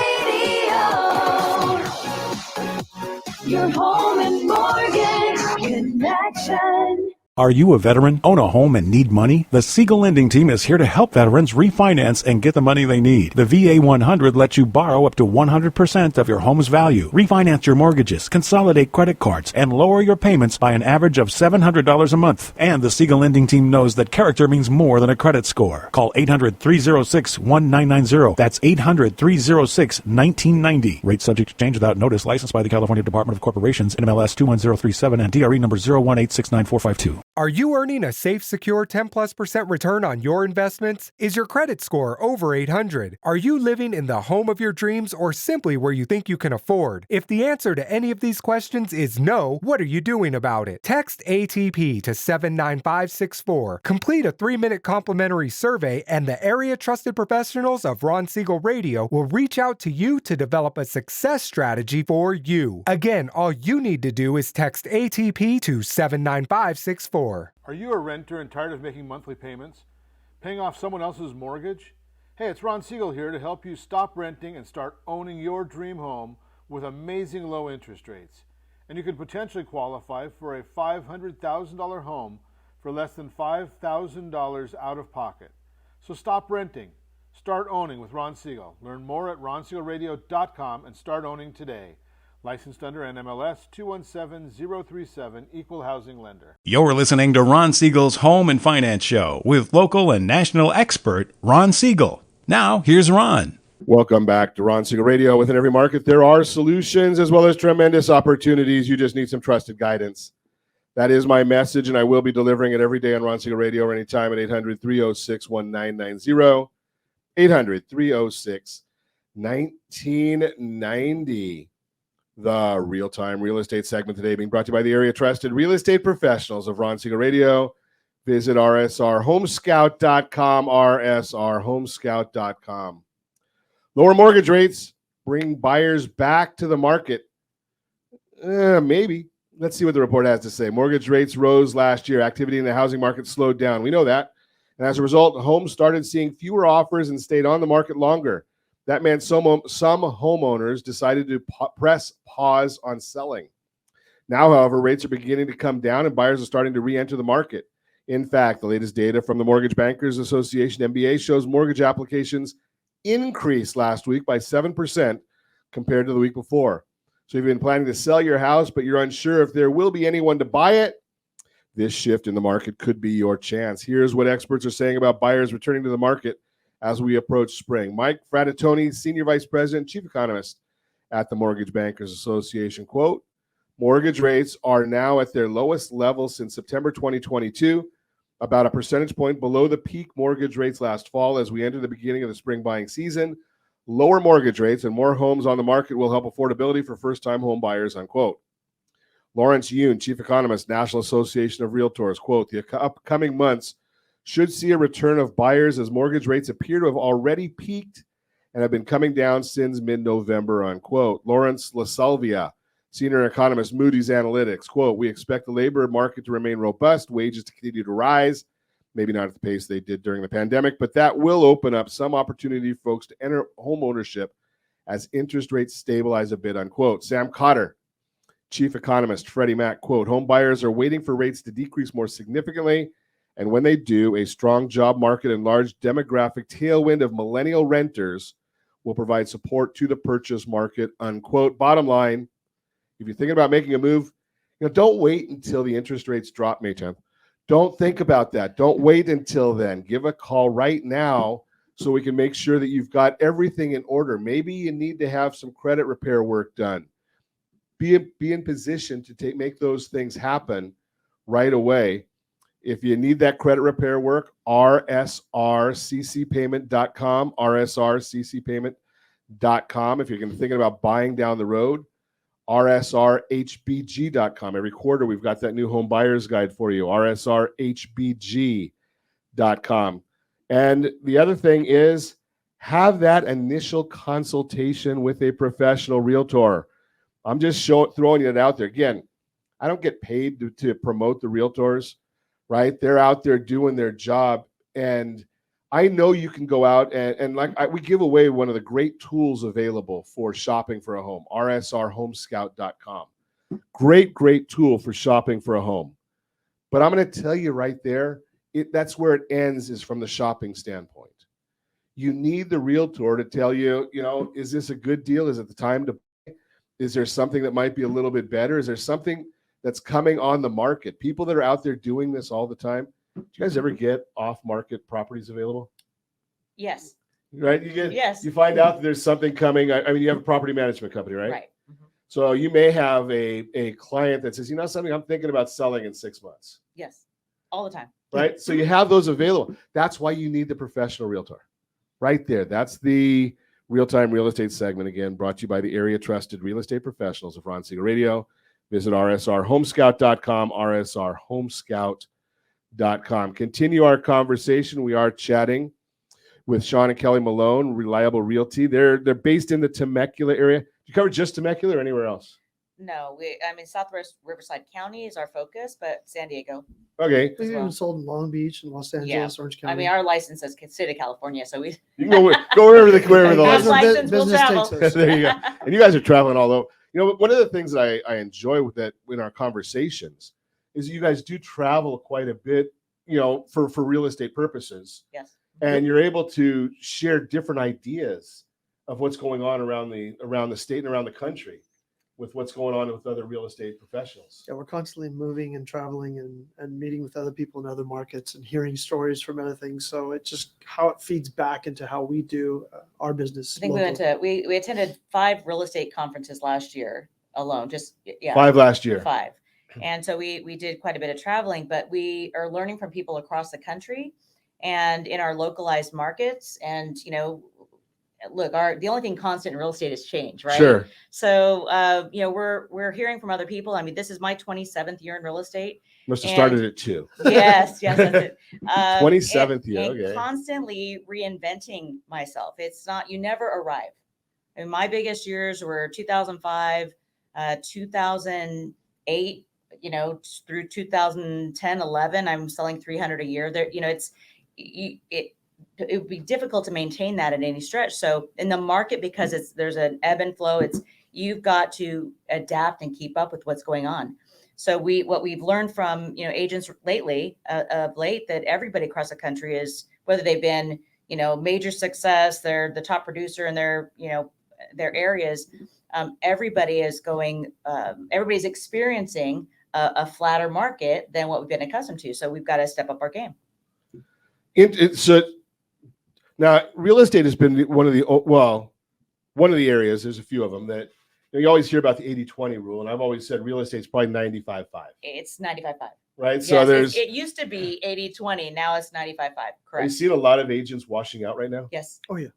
Your home and mortgage connection. Are you a veteran, own a home, and need money? The Siegel Lending Team is here to help veterans refinance and get the money they need. The VA 100 lets you borrow up to 100% of your home's value, refinance your mortgages, consolidate credit cards, and lower your payments by an average of $700 a month. And the Siegel Lending Team knows that character means more than a credit score. Call 800-306-1990. That's 800-306-1990. Rate subject to change without notice. Licensed by the California Department of Corporations, NMLS 21037, and DRE number 018694452. Are you earning a safe, secure 10+% return on your investments? Is your credit score over 800? Are you living in the home of your dreams or simply where you think you can afford? If the answer to any of these questions is no, what are you doing about it? Text ATP to 79564. Complete a 3-minute complimentary survey, and the area trusted professionals of Ron Siegel Radio will reach out to you to develop a success strategy for you. Again, all you need to do is text ATP to 79564. Are you a renter and tired of making monthly payments? Paying off someone else's mortgage? Hey, it's Ron Siegel here to help you stop renting and start owning your dream home with amazing low interest rates. And you could potentially qualify for a $500,000 home for less than $5,000 out of pocket. So stop renting. Start owning with Ron Siegel. Learn more at RonSiegelRadio.com and start owning today. Licensed under NMLS 217037, Equal Housing Lender. You're listening to Ron Siegel's Home and Finance Show with local and national expert Ron Siegel. Now, here's Ron. Welcome back to Ron Siegel Radio. Within every market, there are solutions as well as tremendous opportunities. You just need some trusted guidance. That is my message, and I will be delivering it every day on Ron Siegel Radio or anytime at 800-306-1990, 800-306-1990. The real-time real estate segment today being brought to you by the area trusted real estate professionals of Ron Siegel Radio. Visit rsrhomescout.com, rsrhomescout.com. Lower mortgage rates bring buyers back to the market. Maybe. Let's see what the report has to say. Mortgage rates rose last year. Activity in the housing market slowed down. We know that. And as a result, homes started seeing fewer offers and stayed on the market longer. That meant some homeowners decided to press pause on selling. Now, however, rates are beginning to come down and buyers are starting to re-enter the market. In fact, the latest data from the Mortgage Bankers Association, MBA, shows mortgage applications increased last week by 7% compared to the week before. So if you've been planning to sell your house, but you're unsure if there will be anyone to buy it, this shift in the market could be your chance. Here's what experts are saying about buyers returning to the market as we approach spring. Mike Frattoni, Senior Vice President, Chief Economist at the Mortgage Bankers Association, quote, mortgage rates are now at their lowest level since September 2022, about a percentage point below the peak mortgage rates last fall. As we enter the beginning of the spring buying season, lower mortgage rates and more homes on the market will help affordability for first-time home buyers, unquote. Lawrence Yoon, Chief Economist, National Association of Realtors, quote, the upcoming months should see a return of buyers as mortgage rates appear to have already peaked and have been coming down since mid-November, unquote. Lawrence LaSalvia, Senior Economist, Moody's Analytics, quote, we expect the labor market to remain robust, wages to continue to rise, maybe not at the pace they did during the pandemic, but that will open up some opportunity for folks to enter home ownership as interest rates stabilize a bit, unquote. Sam Cotter, Chief Economist, Freddie Mac, quote, home buyers are waiting for rates to decrease more significantly, and when they do, a strong job market and large demographic tailwind of millennial renters will provide support to the purchase market, unquote. Bottom line, if you're thinking about making a move, don't wait until the interest rates drop May 10th. Don't think about that. Don't wait until then. Give a call right now so we can make sure that you've got everything in order. Maybe you need to have some credit repair work done. Be in position to make those things happen right away. If you need that credit repair work, rsrccpayment.com, rsrccpayment.com. If you're thinking about buying down the road, rsrhbg.com. Every quarter, we've got that new home buyer's guide for you, rsrhbg.com. And the other thing is, have that initial consultation with a professional realtor. I'm just throwing it out there. Again, I don't get paid to promote the realtors, right? They're out there doing their job. And I know you can go out and we give away one of the great tools available for shopping for a home, rsrhomescout.com. Great tool for shopping for a home. But I'm going to tell you right there, that's where it ends, is from the shopping standpoint. You need the realtor to tell you, is this a good deal? Is it the time to buy? Is there something that might be a little bit better? Is there something that's coming on the market? People that are out there doing this all the time. Do you guys ever get off-market properties available? Yes. Right? Yes. You find out that there's something coming. I mean, you have a property management company, right? Right. Mm-hmm. So you may have a client that says, something, I'm thinking about selling in 6 months. Yes. All the time. Right? So you have those available. That's why you need the professional realtor. Right there. That's the Real-Time Real Estate segment, again, brought to you by the area trusted real estate professionals of Ron Siegel Radio. Visit rsrhomescout.com, rsrhomescout.com. Continue our conversation. We are chatting with Sean and Kellee Malone, Reliable Realty. They're based in the Temecula area. Do you cover just Temecula or anywhere else? No, Southwest Riverside County is our focus, but San Diego. Okay. We've even sold in Long Beach and Los Angeles, Orange County. Our license is state of California, so we you can go wherever the license will travel. There you go. And you guys are traveling all over. One of the things that I enjoy with that in our conversations is you guys do travel quite a bit, for real estate purposes. Yes. And you're able to share different ideas of what's going on around the state and around the country with what's going on with other real estate professionals. Yeah, we're constantly moving and traveling and meeting with other people in other markets and hearing stories from other things. So it's just how it feeds back into how we do our business. I think we attended 5 real estate conferences last year alone. 5 last year. 5. And so we did quite a bit of traveling, but we are learning from people across the country and in our localized markets. And, look, the only thing constant in real estate is change, right? Sure. So, we're hearing from other people. I mean, this is my 27th year in real estate. Must have started at 2. Yes, that's it. 27th year, okay. Constantly reinventing myself. It's not, you never arrive. And my biggest years were 2005, 2008, through 2010, 11, I'm selling 300 a year. There, it would be difficult to maintain that at any stretch. So in the market, because there's an ebb and flow, you've got to adapt and keep up with what's going on. So what we've learned from, agents lately, of late, that everybody across the country is, whether they've been, major success, they're the top producer in their areas. Everybody is everybody's experiencing a flatter market than what we've been accustomed to. So we've got to step up our game. So now real estate has been one of the areas, there's a few of them that you always hear about the 80-20 rule. And I've always said real estate's probably 95-5. It's 95-5. Right. Yes, So it used to be 80-20. Now it's 95-5. Correct. Are you seeing a lot of agents washing out right now? Yes. Oh, yeah.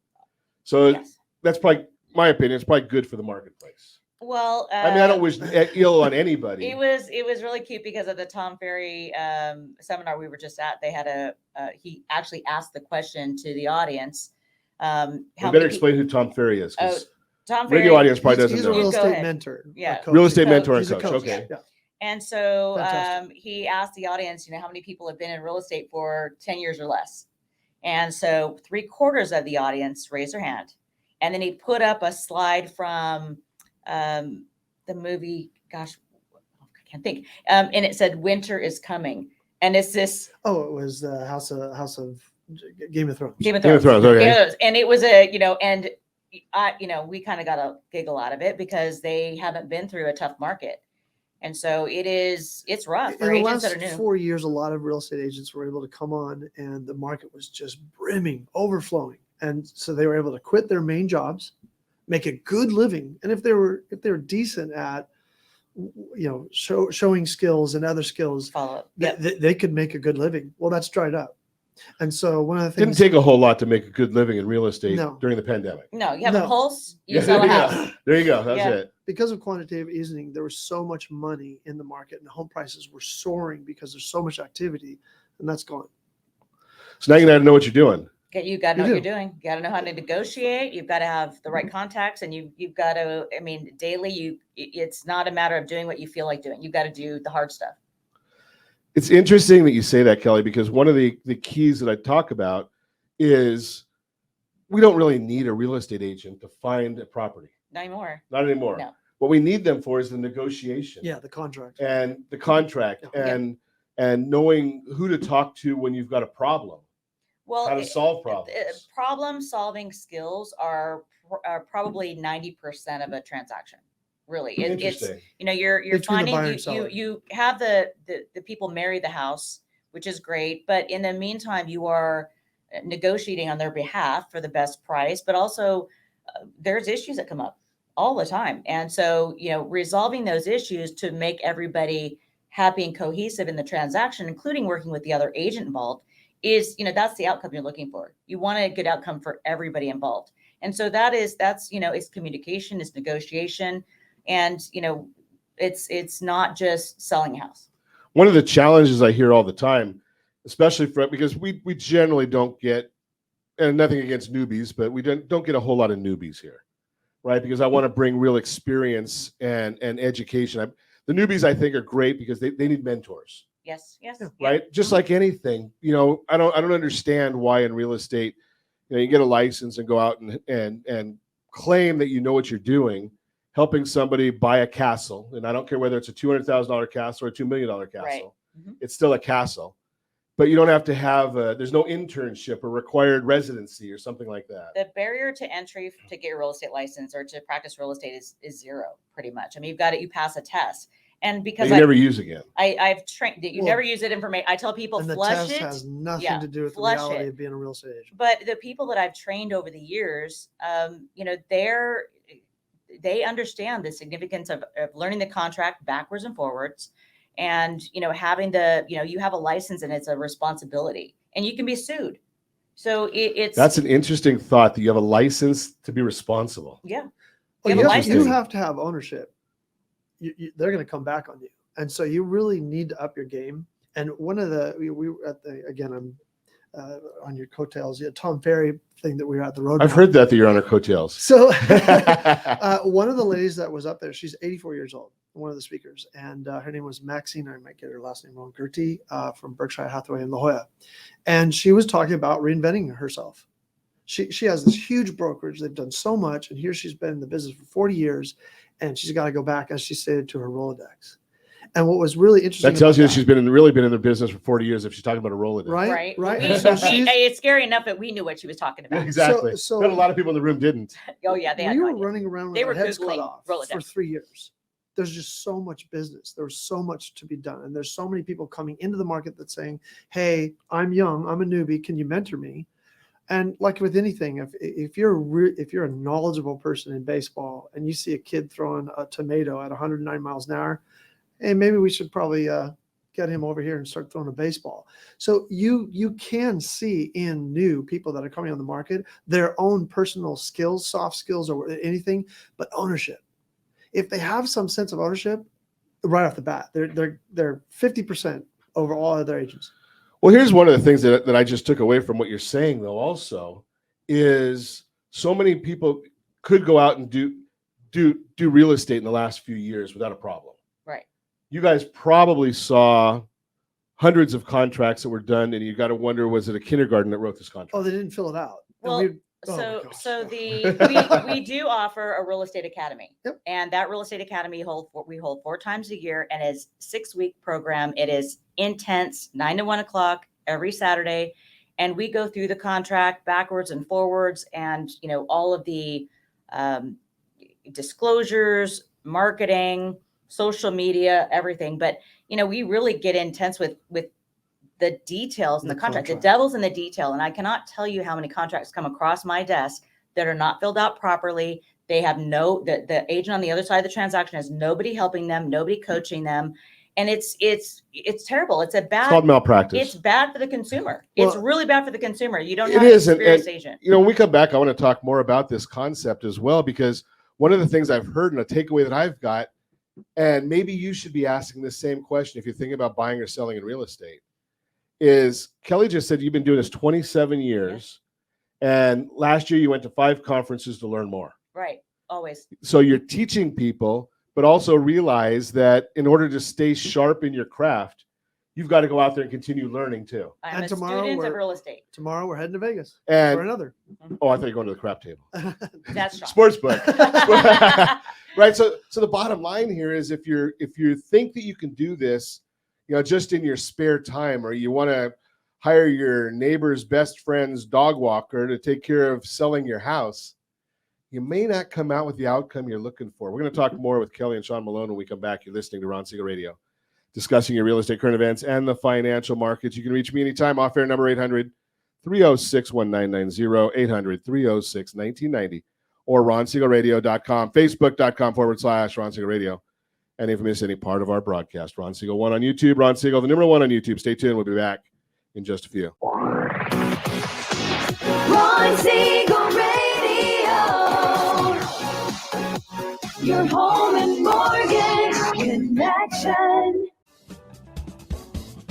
So yes. That's probably, my opinion, it's probably good for the marketplace. Well, I mean, I don't wish ill on anybody. It was really cute because of the Tom Ferry seminar we were just at. They had he actually asked the question to the audience. You better explain who Tom Ferry is. Tom Ferry, radio audience probably doesn't he's know. a real estate mentor. Yeah. Real estate mentor and He's a coach. coach. Okay. Yeah. And so he asked the audience, how many people have been in real estate for 10 years or less. And so 3/4 of the audience raised their hand. And then he put up a slide from the movie, gosh, I can't think. And it said, "Winter is coming." And it's this. Oh, it was the House of Game of Thrones. Game of Thrones. Okay. And it was and we kind of got a giggle out of it because they haven't been through a tough market. And so it's rough for in the agents last that are new. 4 years, a lot of real estate agents were able to come on and the market was just brimming, overflowing. And so they were able to quit their main jobs, make a good living. And if they were decent at, showing skills and other skills, follow up, they could make a good living. Well, that's dried up. And so one of the things, didn't take a whole lot to make a good living in real estate No. during the pandemic. No, you have a pulse, you sell a house. There you go. That's it. because of quantitative easing, there was so much money in the market and home prices were soaring because there's so much activity, and that's gone. So now you got to know what you're doing. You got to know what you're doing. You got to know how to negotiate. You've got to have the right contacts, and you've got to. I mean, daily, it's not a matter of doing what you feel like doing. You've got to do the hard stuff. It's interesting that you say that, Kellee, because one of the keys that I talk about is we don't really need a real estate agent to find a property. Not anymore. Not anymore. No. What we need them for is the negotiation. Yeah, the contract. And the contract and knowing who to talk to when you've got a problem. Well, how to solve problems. Problem-solving skills are probably 90% of a transaction. Really, it's you're Between finding you have the people marry the house, which is great, but in the meantime you are negotiating on their behalf for the best price, but also there's issues that come up all the time, and so resolving those issues to make everybody happy and cohesive in the transaction, including working with the other agent involved, is that's the outcome you're looking for. You want a good outcome for everybody involved, and so that's it's communication, it's negotiation. And, it's not just selling a house. One of the challenges I hear all the time, especially because we generally don't get, and nothing against newbies, but we don't get a whole lot of newbies here, right? Because I want to bring real experience and education. The newbies, I think, are great because they need mentors. Yes. Right? Just like anything, I don't understand why in real estate, you get a license and go out and claim that you know what you're doing, helping somebody buy a castle, and I don't care whether it's a $200,000 castle or a $2 million castle. Right. Mm-hmm. It's still a castle, but you don't have to have. There's no internship or required residency or something like that. The barrier to entry to get your real estate license or to practice real estate is zero, pretty much. I mean, you pass a test, and because you never use again. I've trained that you never use it information. I tell people and the flush test it. has nothing to do with the reality of being a real estate agent. But the people that I've trained over the years, they understand the significance of learning the contract backwards and forwards, and having you have a license and it's a responsibility, and you can be sued. So that's an interesting thought, that you have a license to be responsible. Yeah. You have to have ownership. They're going to come back on you, and so you really need to up your game. And one of we were at I'm on your coattails, Tom Ferry thing that we were at the road. I've heard that you're on our coattails. So one of the ladies that was up there, she's 84 years old. one of the speakers, and her name was Maxine. I might get her last name wrong. Gertie from Berkshire Hathaway in La Jolla, and she was talking about reinventing herself. She has this huge brokerage. They've done so much, and here she's been in the business for 40 years, and she's got to go back, as she stated, to her Rolodex. And what was really interesting, that tells you that she's really been in the business for 40 years if she's talking about a Rolodex. Right. It's scary enough that we knew what she was talking about. Exactly. So but a lot of people in the room didn't. Oh yeah, they had we no were idea. running around with They our were heads cut Googling off Rolodex. for 3 years. There's just so much business. There was so much to be done, and there's so many people coming into the market that's saying, "Hey, I'm young. I'm a newbie. Can you mentor me?" And like with anything, if you're a knowledgeable person in baseball and you see a kid throwing a tomato at 109 miles an hour, hey, maybe we should probably get him over here and start throwing a baseball. So you can see in new people that are coming on the market their own personal skills, soft skills, or anything, but ownership. If they have some sense of ownership right off the bat, they're 50% over all other agents. Well, here's one of the things that I just took away from what you're saying, though, also, is so many people could go out and do real estate in the last few years without a problem. Right. You guys probably saw hundreds of contracts that were done, and you got to wonder, was it a kindergarten that wrote this contract? Oh, they didn't fill it out. Well, we do offer a real estate academy. Yep. And that real estate academy we hold 4 times a year, and it's 6-week program. It is intense, 9 to 1 o'clock every Saturday. And we go through the contract backwards and forwards, and, all of the disclosures, marketing, social media, everything. But, we really get intense with the details in the contract. The devil's in the detail. And I cannot tell you how many contracts come across my desk that are not filled out properly. They have the agent on the other side of the transaction has nobody helping them, nobody coaching them. And it's terrible. It's called malpractice. It's bad for the consumer. Well, it's really bad for the consumer. You don't have It an is. experienced agent. When we come back, I want to talk more about this concept as well, because one of the things I've heard and a takeaway that I've got, and maybe you should be asking the same question if you're thinking about buying or selling in real estate, is Kellee just said you've been doing this 27 years, and last year you went to 5 conferences to learn more. Right. Always. So you're teaching people, but also realize that in order to stay sharp in your craft, you've got to go out there and continue learning too. I'm a student of real estate. Tomorrow we're heading to Vegas And for another. Oh, I thought you were going to the crap table. That's Sports book. Right. So the bottom line here is if you think that you can do this, just in your spare time, or you want to hire your neighbor's best friend's dog walker to take care of selling your house, you may not come out with the outcome you're looking for. We're going to talk more with Kellee and Sean Malone when we come back. You're listening to Ron Siegel Radio, discussing your real estate current events and the financial markets. You can reach me anytime. Off-air number 800-306-1990, 800-306-1990, or ronsiegelradio.com, facebook.com/Ron Siegel Radio. And if you miss any part of our broadcast, Ron Siegel 1 on YouTube, Ron Siegel, the number 1 on YouTube. Stay tuned. We'll be back in just a few. Ron Siegel Radio, your home and mortgage connection.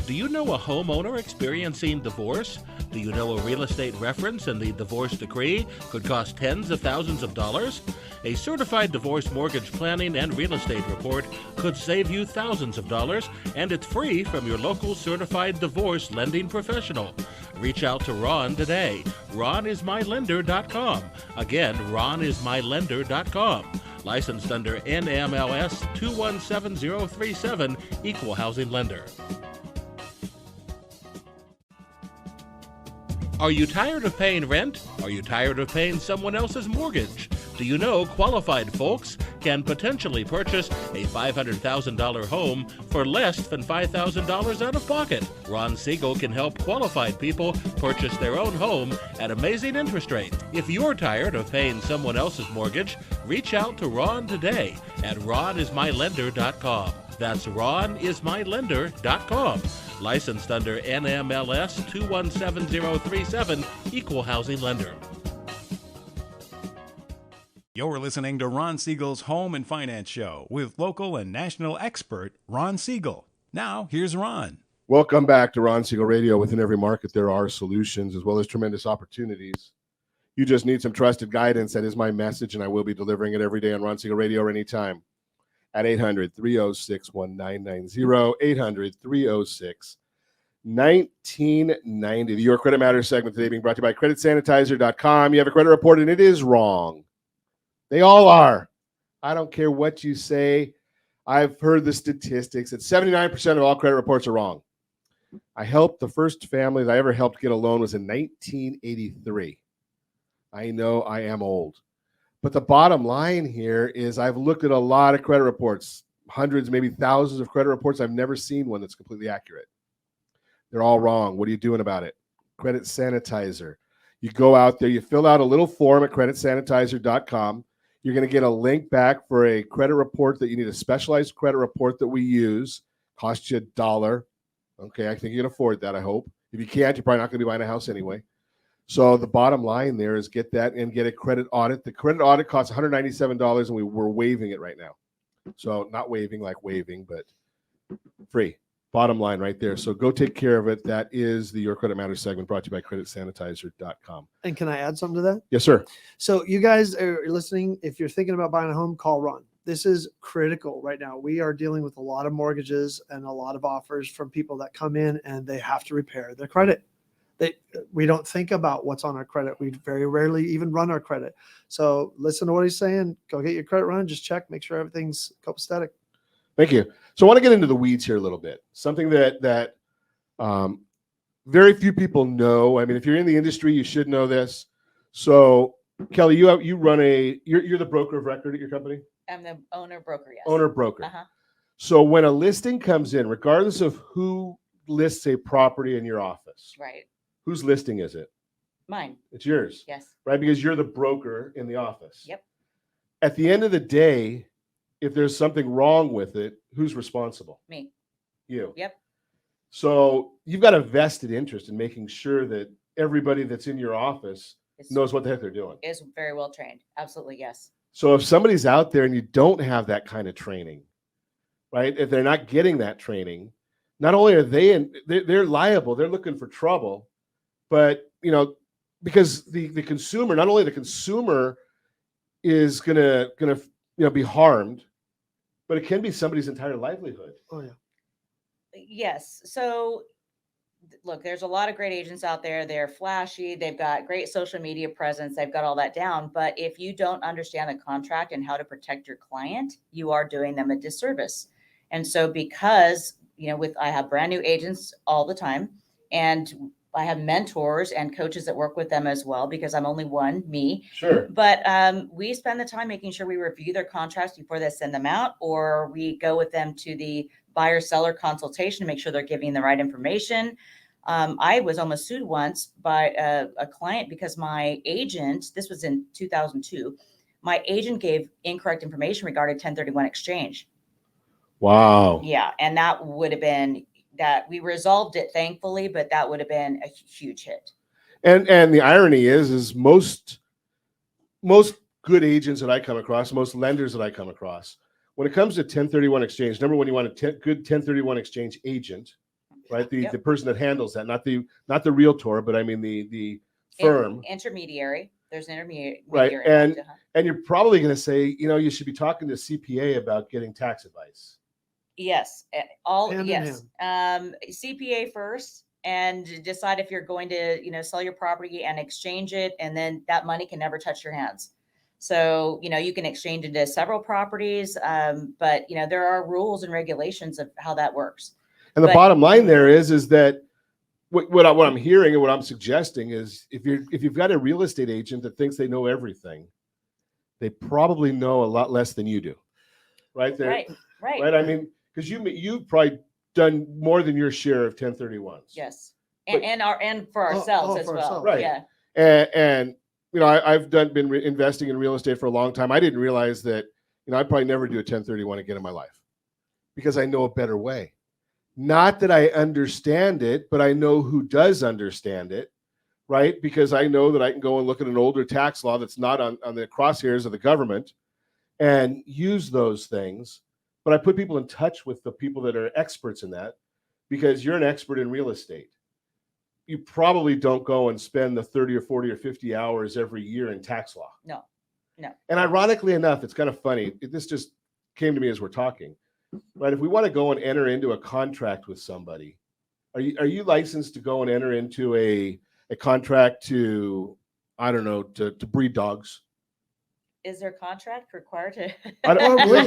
Do you know a homeowner experiencing divorce? Do you know a real estate reference and the divorce decree could cost tens of thousands of dollars? A certified divorce mortgage planning and real estate report could save you thousands of dollars, and it's free from your local certified divorce lending professional. Reach out to Ron today. RonIsMyLender.com. Again, RonIsMyLender.com. Licensed under NMLS 217037, Equal Housing Lender. Are you tired of paying rent? Are you tired of paying someone else's mortgage? Do you know qualified folks can potentially purchase a $500,000 home for less than $5,000 out of pocket? Ron Siegel can help qualified people purchase their own home at amazing interest rates. If you're tired of paying someone else's mortgage, reach out to Ron today at RonIsMyLender.com. That's RonIsMyLender.com. Licensed under NMLS 217037, Equal Housing Lender. You're listening to Ron Siegel's Home and Finance Show with local and national expert Ron Siegel. Now, here's Ron. Welcome back to Ron Siegel Radio. Within every market, there are solutions as well as tremendous opportunities. You just need some trusted guidance. That is my message, and I will be delivering it every day on Ron Siegel Radio or anytime at 800-306-1990, 800-306-1990. The Your Credit Matters segment today being brought to you by creditsanitizer.com. You have a credit report and it is wrong. They all are. I don't care what you say. I've heard the statistics that 79% of all credit reports are wrong. I helped the first family that I ever helped get a loan was in 1983. I know I am old. But the bottom line here is I've looked at a lot of credit reports, hundreds, maybe thousands of credit reports. I've never seen one that's completely accurate. They're all wrong. What are you doing about it? Credit Sanitizer. You go out there, you fill out a little form at creditsanitizer.com. You're going to get a link back for a credit report that you need, a specialized credit report that we use. Costs you $1. Okay, I think you can afford that, I hope. If you can't, you're probably not going to be buying a house anyway. So the bottom line there is get that and get a credit audit. The credit audit costs $197, and we're waiving it right now. So not waiving like waiving, but free. Bottom line right there. So go take care of it. That is the Your Credit Matters segment brought to you by creditsanitizer.com. And can I add something to that? Yes, sir. So you guys are listening. If you're thinking about buying a home, call Ron. This is critical right now. We are dealing with a lot of mortgages and a lot of offers from people that come in and they have to repair their credit. We don't think about what's on our credit. We very rarely even run our credit. So listen to what he's saying. Go get your credit run. Just check. Make sure everything's copacetic. Thank you. So I want to get into the weeds here a little bit. Something that very few people know. I mean, if you're in the industry, you should know this. So Kellee, you run you're the broker of record at your company? I'm the owner broker, yes. Owner broker. Uh-huh. So when a listing comes in, regardless of who lists a property in your office, Right. whose listing is it? Mine. It's yours. Yes. Right? Because you're the broker in the office. Yep. At the end of the day, if there's something wrong with it, who's responsible? Me. You. Yep. So you've got a vested interest in making sure that everybody that's in your office knows what the heck they're doing. Is very well trained. Absolutely, yes. So if somebody's out there and you don't have that kind of training, right? If they're not getting that training, not only are they're liable, they're looking for trouble, but because the consumer, not only the consumer is gonna be harmed, but it can be somebody's entire livelihood. Oh yeah. Yes. So look, there's a lot of great agents out there. They're flashy. They've got great social media presence. They've got all that down. But if you don't understand the contract and how to protect your client, you are doing them a disservice. And so because, I have brand new agents all the time, and I have mentors and coaches that work with them as well, because I'm only one, me. Sure. But we spend the time making sure we review their contracts before they send them out, or we go with them to the buyer-seller consultation to make sure they're giving the right information. I was almost sued once by a client because my agent, this was in 2002, my agent gave incorrect information regarding 1031 exchange. Wow. Yeah. And that would have been that we resolved it, thankfully, but that would have been a huge hit. And the irony is most good agents that I come across, most lenders that I come across, when it comes to 1031 exchange, number one, you want a good 1031 exchange agent, right? The person that handles that, not the realtor, but I mean the firm. Intermediary. There's an intermediary. Right. And you're probably going to say, you should be talking to a CPA about getting tax advice. Yes. CPA first, and decide if you're going to, sell your property and exchange it. And then that money can never touch your hands. So, you can exchange into several properties. But there are rules and regulations of how that works. And the bottom line there is that what I'm hearing and what I'm suggesting is if you've got a real estate agent that thinks they know everything, they probably know a lot less than you do. Right there. Right. I mean, because you've probably done more than your share of 1031s. Yes. And for ourselves as well. Ourselves. Right. Yeah. And I've been investing in real estate for a long time. I didn't realize that, I'd probably never do a 1031 again in my life because I know a better way. Not that I understand it, but I know who does understand it, right? Because I know that I can go and look at an older tax law that's not on the crosshairs of the government and use those things. But I put people in touch with the people that are experts in that, because you're an expert in real estate. You probably don't go and spend the 30 or 40 or 50 hours every year in tax law. No. And ironically enough, it's kind of funny. This just came to me as we're talking, right? If we want to go and enter into a contract with somebody, are you licensed to go and enter into a contract to, I don't know, to breed dogs? Is there a contract required to? I don't There's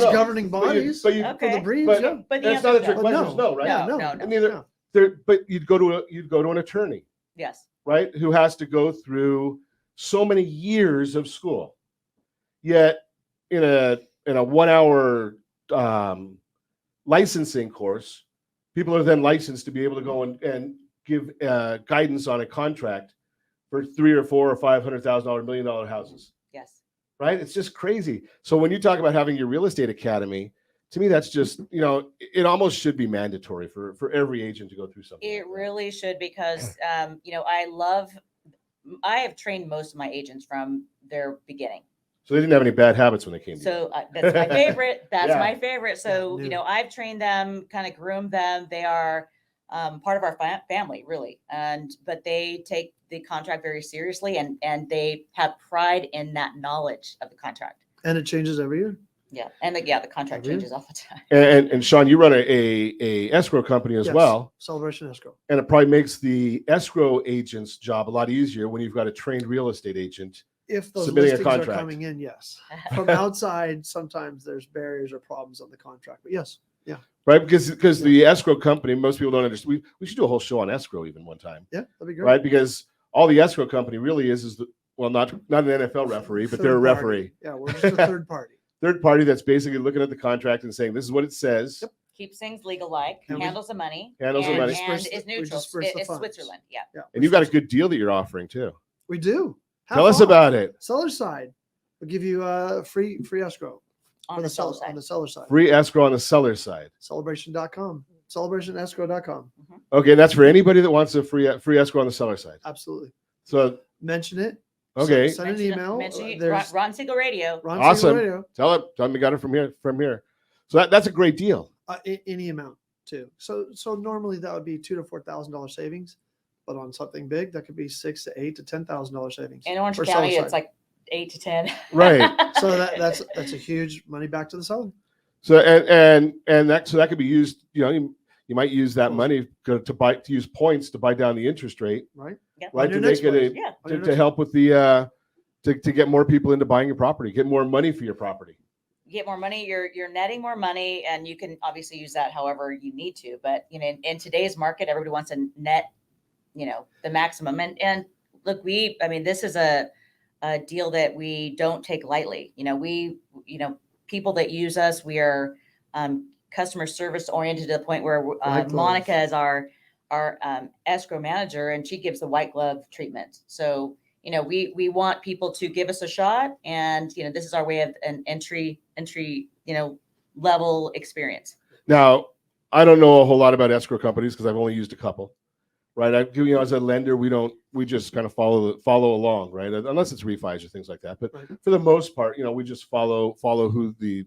know. governing bodies for the Okay. breeds. But, Yeah. But the that's not a answer trick is question. no. It's no, right? Yeah, No. And neither, but you'd go to an attorney, Yes. right? Who has to go through so many years of school. Yet in a 1 hour licensing course, people are then licensed to be able to go and give guidance on a contract for $300,000 or $400,000 or $500,000 $1 million houses. Yes. Right? It's just crazy. So when you talk about having your real estate academy, to me, that's just, it almost should be mandatory for every agent to go through something. It like that. really should, because I have trained most of my agents from their beginning. So they didn't have any bad habits when they came to you. So that's my favorite. That's Yeah. my favorite. So, I've trained them, kind of groomed them. They are part of our family, really. But they take the contract very seriously, and they have pride in that knowledge of the contract. And it changes every year. Yeah. And the contract changes all the time. And Sean, you run a escrow company as Yes. well. Celebration Escrow. And it probably makes the escrow agent's job a lot easier when you've got a trained real estate agent If those submitting a listings are contract. coming in, yes. From outside, sometimes there's barriers or problems on the contract. But yes, yeah. Right? Because the escrow company, most people don't understand. We should do a whole show on escrow even one time. Yeah, that'd be great. Right? Because all the escrow company really is not an NFL referee, but they're a Third party. referee. Yeah, we're just a third party. Third party that's basically looking at the contract and saying, this is what it says. Yep. Keeps things legal-like, handles the money, Handles the money. and is neutral. disperse the It's funds. Switzerland. Yeah. And you've got a good deal that you're offering too. We do. Tell us about it. Seller side. We'll give you free escrow On the seller side. On the seller side. Free escrow on the seller side. Celebration.com. Celebrationescrow.com. Okay, that's for anybody that wants a free escrow on the seller side. Absolutely. So Mention it. okay, Send an email. Mention There's Ron Siegel Radio. Ron awesome. Siegel Radio. Tell them we got it from here. So that's a great deal. Any amount too. So normally that would be $2,000 to $4,000 savings, but on something big that could be $6,000 to $8,000 to $10,000 savings. In Orange for County, seller it's side. like 8 to 10. Right. So that's a huge money back to the seller. So and that could be used. You might use that money to use points to buy down the interest rate. Right. Yeah. Right. On To your make next it to help with the to get more people into buying your property, get more money for your property. Get more money, you're netting more money, and you can obviously use that however you need to. But in today's market, everybody wants to net, the maximum. And look, this is a deal that we don't take lightly. People that use us, we are customer service oriented to the point where Monica is our escrow manager, and she gives the white glove treatment. So we want people to give us a shot, and this is our way of an entry level experience. Now, I don't know a whole lot about escrow companies because I've only used a couple. Right. As a lender, we just kind of follow along, right? Unless it's refis or things like that. But for the most part, we just follow who the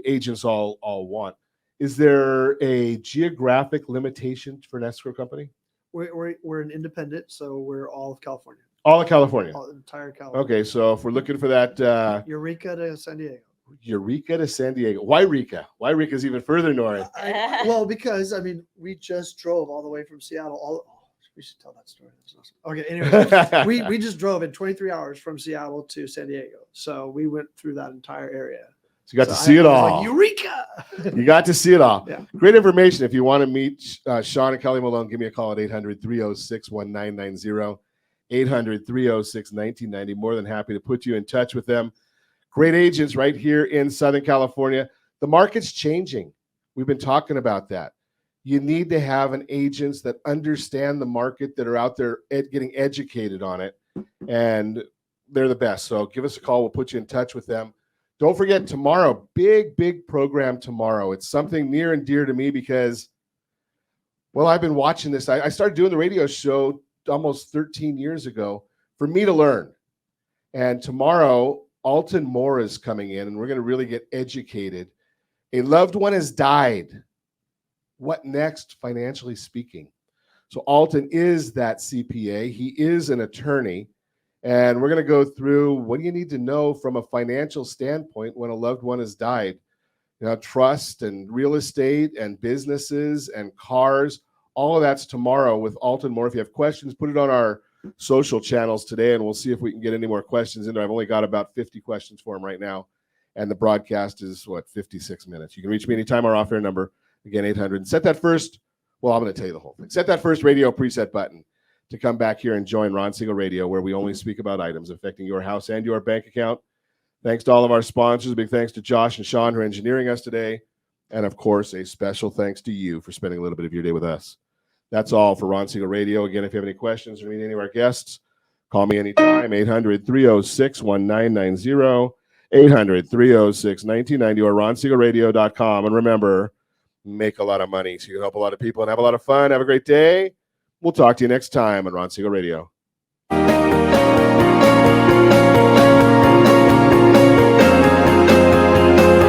agents all want. Is there a geographic limitation for an escrow company? We're an independent, so we're all of California. All of California. Entire California. Okay, so if we're looking for that Eureka to San Diego. Eureka to San Diego. Why Eureka? Why Eureka is even further north? Well, because we just drove all the way from Seattle. We should tell that story. That's awesome. Okay, anyway, we just drove in 23 hours from Seattle to San Diego. So we went through that entire area. So you got to see it all. Like, Eureka! You got to see it all. Yeah. Great information. If you want to meet Sean and Kellee Malone, give me a call at 800-306-1990. 800-306-1990. More than happy to put you in touch with them. Great agents right here in Southern California. The market's changing. We've been talking about that. You need to have an agents that understand the market, that are out there getting educated on it, and they're the best. So give us a call. We'll put you in touch with them. Don't forget tomorrow, big program tomorrow. It's something near and dear to me because, well, I've been watching this. I started doing the radio show almost 13 years ago for me to learn. And tomorrow, Alton Moore is coming in, and we're going to really get educated. A loved one has died. What next, financially speaking? So Alton is that CPA. He is an attorney. And we're going to go through what do you need to know from a financial standpoint when a loved one has died. trust and real estate and businesses and cars. All of that's tomorrow with Alton Moore. If you have questions, put it on our social channels today, and we'll see if we can get any more questions in there. I've only got about 50 questions for him right now, and the broadcast is, 56 minutes. You can reach me anytime. Our off-air number, again, 800. Set that first, well, I'm going to tell you the whole thing. Set that first radio preset button to come back here and join Ron Siegel Radio, where we only speak about items affecting your house and your bank account. Thanks to all of our sponsors. A big thanks to Josh and Sean who are engineering us today. And, of course, a special thanks to you for spending a little bit of your day with us. That's all for Ron Siegel Radio. Again, if you have any questions or meet any of our guests, call me anytime, 800-306-1990, 800-306-1990, or ronsiegelradio.com. And remember, make a lot of money so you help a lot of people and have a lot of fun. Have a great day. We'll talk to you next time on Ron Siegel Radio.